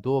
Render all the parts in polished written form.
2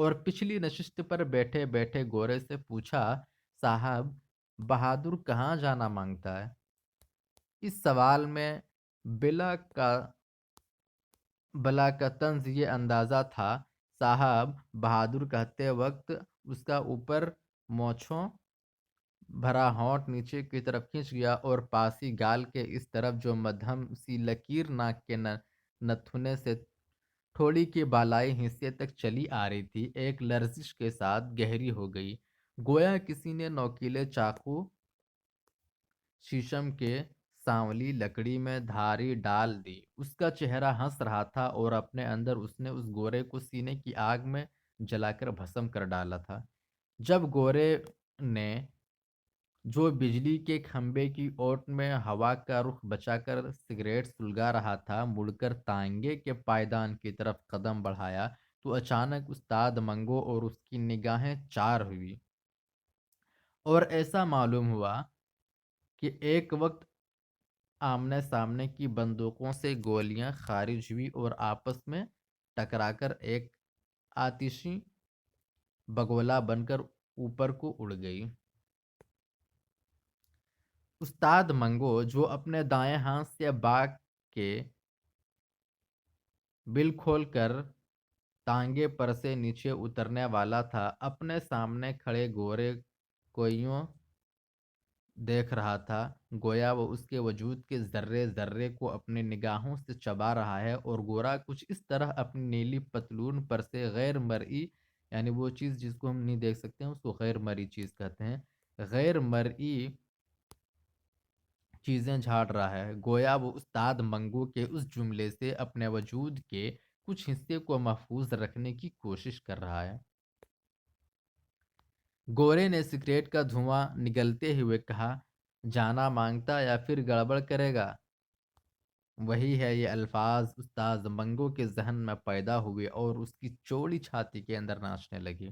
اور پچھلی نشست پر بیٹھے بیٹھے گورے سے پوچھا، صاحب بہادر کہاں جانا مانگتا ہے؟ اس سوال میں بلا کا بلا کا طنز یہ اندازہ تھا، صاحب بہادر کہتے وقت اس کا اوپر مونچھوں بھرا ہونٹ نیچے کی طرف کھنچ گیا اور پاسی گال کے اس طرف جو مدھم سی لکیر ناک کے نتھنے سے تھوڑی کی بالائی حصے تک چلی آ رہی تھی، ایک لرزش کے ساتھ گہری ہو گئی، گویا کسی نے نوکیلے چاقو شیشم کے سانولی لکڑی میں دھاری ڈال دی۔ اس کا چہرہ ہنس رہا تھا اور اپنے اندر اس نے اس گورے کو سینے کی آگ میں جلا کر بھسم کر ڈالا تھا۔ جب گورے نے جو بجلی کے کھمبے کی اوٹ میں ہوا کا رخ بچا کر سگریٹ سلگا رہا تھا، مڑ کر تانگے کے پائیدان کی طرف قدم بڑھایا تو اچانک استاد منگو اور اس کی نگاہیں چار ہوئی، اور ایسا معلوم ہوا کہ ایک وقت آمنے سامنے کی بندوقوں سے گولیاں خارج ہوئی اور آپس میں ٹکرا کر ایک آتشی بگولا بن کر اوپر کو اڑ گئی۔ استاد منگو جو اپنے دائیں ہاتھ سے باغ کے بل کھول کر تانگے پر سے نیچے اترنے والا تھا، اپنے سامنے کھڑے گورے کو یوں دیکھ رہا تھا گویا وہ اس کے وجود کے ذرے ذرے کو اپنی نگاہوں سے چبا رہا ہے، اور گورا کچھ اس طرح اپنی نیلی پتلون پر سے غیر مرئی، یعنی وہ چیز جس کو ہم نہیں دیکھ سکتے ہیں اس کو غیر مرئی چیز کہتے ہیں، غیر مرئی چیزیں جھاڑ رہا ہے، گویا وہ استاد منگو کے اس جملے سے اپنے وجود کے کچھ حصے کو محفوظ رکھنے کی کوشش کر رہا ہے۔ گورے نے سگریٹ کا دھواں نگلتے ہوئے کہا، جانا مانگتا یا پھر گڑبڑ کرے گا؟ وہی ہے، یہ الفاظ استاد منگو کے ذہن میں پیدا ہوئے اور اس کی چوڑی چھاتی کے اندر ناچنے لگے۔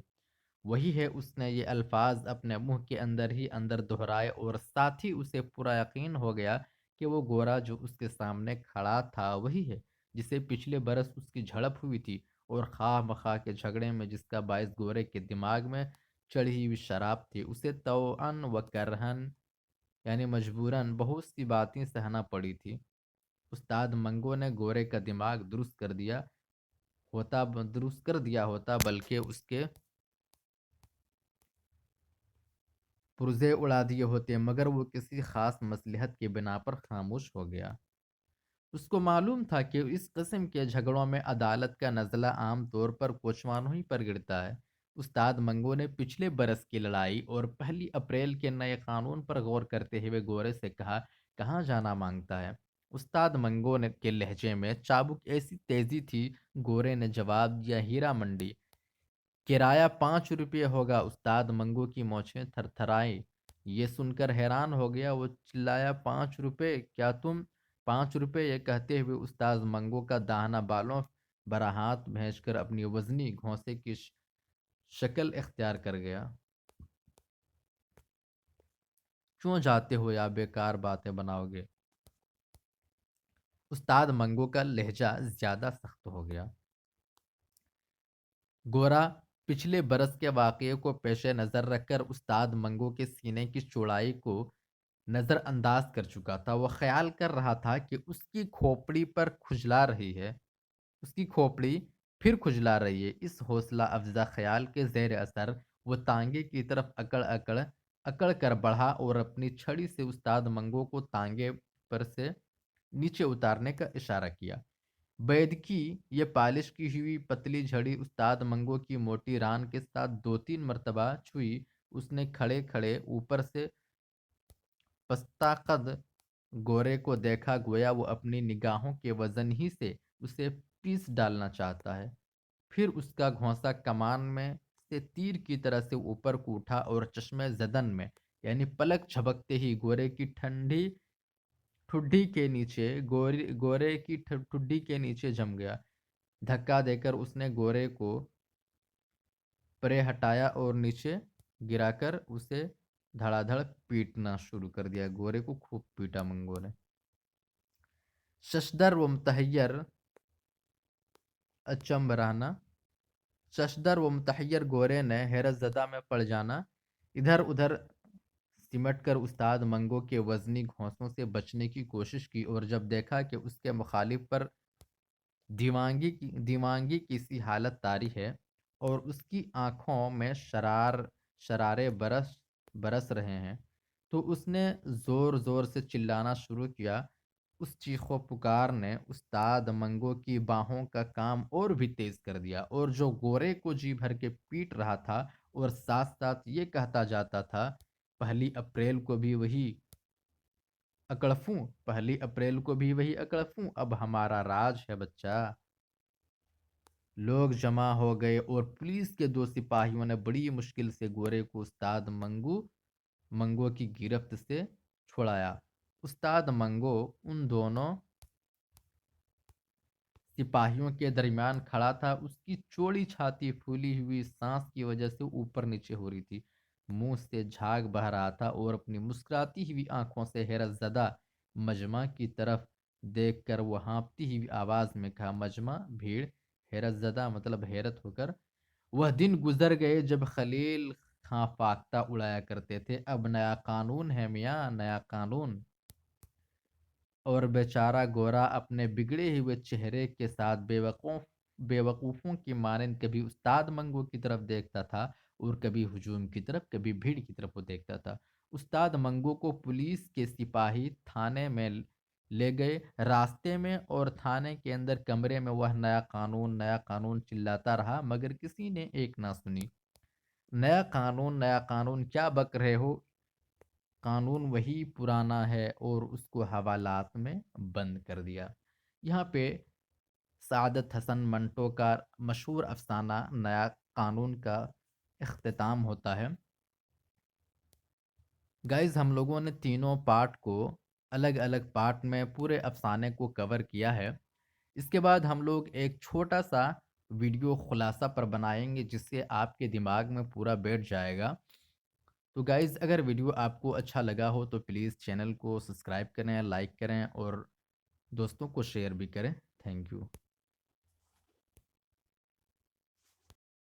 وہی ہے، اس نے یہ الفاظ اپنے منہ کے اندر ہی اندر دہرائے اور ساتھ ہی اسے پورا یقین ہو گیا کہ وہ گورا جو اس کے سامنے کھڑا تھا وہی ہے جسے پچھلے برس اس کی جھڑپ ہوئی تھی، اور خواہ مخواہ کے جھگڑے میں جس کا باعث گورے کے دماغ میں چڑھی ہوئی شراب تھی، اسے توأن و کرہن یعنی مجبوراً بہت سی باتیں سہنا پڑی تھی۔ استاد منگو نے گورے کا دماغ درست کر دیا ہوتا، بلکہ اس کے پرزے اڑا دیے ہوتے، مگر وہ کسی خاص مصلحت کی بنا پر خاموش ہو گیا۔ اس کو معلوم تھا کہ اس قسم کے جھگڑوں میں عدالت کا نزلہ عام طور پر کوچوانوں ہی پر گرتا ہے۔ استاد منگو نے پچھلے برس کی لڑائی اور 1 اپریل کے نئے قانون پر غور کرتے ہوئے گورے سے کہا، کہاں جانا مانگتا ہے؟ استاد منگو کے لہجے میں چابک ایسی تیزی تھی، گورے نے جواب دیا، ہیرا منڈی۔ کرایہ 5 روپے ہوگا۔ استاد منگو کی مونچھیں تھر تھرائی، یہ سن کر حیران ہو گیا، وہ چلایا، 5 روپے؟ کیا تم 5 روپے؟ یہ کہتے ہوئے استاد منگو کا داہنا بالوں برا ہاتھ بھیج کر اپنی وزنی گھونسے کی شکل اختیار کر گیا۔ کیوں جاتے ہو یا بیکار باتیں بناؤ گے؟ استاد منگو کا لہجہ زیادہ سخت ہو گیا۔ گورا پچھلے برس کے واقعے کو پیش نظر رکھ کر استاد منگو کے سینے کی چوڑائی کو نظر انداز کر چکا تھا۔ وہ خیال کر رہا تھا کہ اس کی کھوپڑی پر کھجلا رہی ہے، اس کی کھوپڑی پھر کھجلا رہی ہے۔ اس حوصلہ افزا خیال کے زیر اثر وہ تانگے کی طرف اکڑ کر بڑھا اور اپنی چھڑی سے استاد منگو کو تانگے پر سے نیچے اتارنے کا اشارہ کیا۔ بید کی یہ پالش کی ہوئی پتلی جھڑی استاد منگو کی موٹی ران کے ساتھ 2 3 مرتبہ چھوئی۔ اس نے کھڑے کھڑے اوپر سے پستہ قد گورے کو دیکھا، گویا وہ اپنی نگاہوں کے وزن ہی سے اسے پیس ڈالنا چاہتا ہے۔ پھر اس کا گھونسا کمان میں سے تیر کی طرح سے اوپر کو اٹھا اور چشمے زدن میں یعنی پلک جھپکتے ہی گورے کی ٹھڈی کے نیچے جم گیا۔ دھکا دے کر اس نے گورے کو پرے ہٹایا اور نیچے گرا کر اسے دھڑا دھڑ پیٹنا شروع کر دیا۔ گورے کو خوب پیٹا منگو نے۔ ششدر و متحیر اچمبرانہ ششدر و متحیر گورے نے حیرت زدہ میں پڑ جانا ادھر ادھر سمٹ کر استاد منگو کے وزنی گھونسوں سے بچنے کی کوشش کی، اور جب دیکھا کہ اس کے مخالف پر دیوانگی کی سی حالت طاری ہے اور اس کی آنکھوں میں شرارے برس رہے ہیں، تو اس نے زور زور سے چلانا شروع کیا۔ اس چیخ و پکار نے استاد منگو کی باہوں کا کام اور بھی تیز کر دیا، اور جو گورے کو جی بھر کے پیٹ رہا تھا اور ساتھ ساتھ یہ کہتا جاتا تھا، 1 اپریل کو بھی وہی اب ہمارا راج ہے بچہ۔ لوگ جمع ہو گئے اور پولیس کے 2 سپاہیوں نے بڑی مشکل سے گورے کو استاد منگو کی گرفت سے چھڑایا۔ استاد منگو ان دونوں سپاہیوں کے درمیان کھڑا تھا، اس کی چوڑی چھاتی پھولی ہوئی سانس کی وجہ سے اوپر نیچے ہو رہی تھی، منہ سے جھاگ بہہ رہا تھا، اور اپنی مسکراتی ہوئی آنکھوں سے حیرت زدہ مجمع کی طرف دیکھ کر وہ ہانپتی ہوئی آواز میں کہا، مجمع بھیڑ حیرت زدہ مطلب حیرت ہو کر، وہ دن گزر گئے جب خلیل خاں فاختہ اڑایا کرتے تھے، اب نیا قانون ہے میاں، نیا قانون۔ اور بیچارہ گورا اپنے بگڑے ہوئے چہرے کے ساتھ بے وقوفوں کی مانند کبھی استاد منگو کی طرف دیکھتا تھا اور کبھی ہجوم کی طرف، کبھی بھیڑ کی طرف وہ دیکھتا تھا۔ استاد منگو کو پولیس کے سپاہی تھانے میں لے گئے، راستے میں اور تھانے کے اندر کمرے میں وہ نیا قانون چلاتا رہا، مگر کسی نے ایک نہ سنی۔ نیا قانون کیا بک رہے ہو، قانون وہی پرانا ہے، اور اس کو حوالات میں بند کر دیا۔ یہاں پہ سعادت حسن منٹو کا مشہور افسانہ نیا قانون کا اختتام ہوتا ہے۔ گائز ہم لوگوں نے تینوں پارٹ کو الگ الگ پارٹ میں پورے افسانے کو کور کیا ہے۔ اس کے بعد ہم لوگ ایک چھوٹا سا ویڈیو خلاصہ پر بنائیں گے جس سے آپ کے دماغ میں پورا بیٹھ جائے گا۔ تو گائز اگر ویڈیو آپ کو اچھا لگا ہو تو پلیز چینل کو سبسکرائب کریں، لائک کریں اور دوستوں کو شیئر بھی کریں۔ Thank you.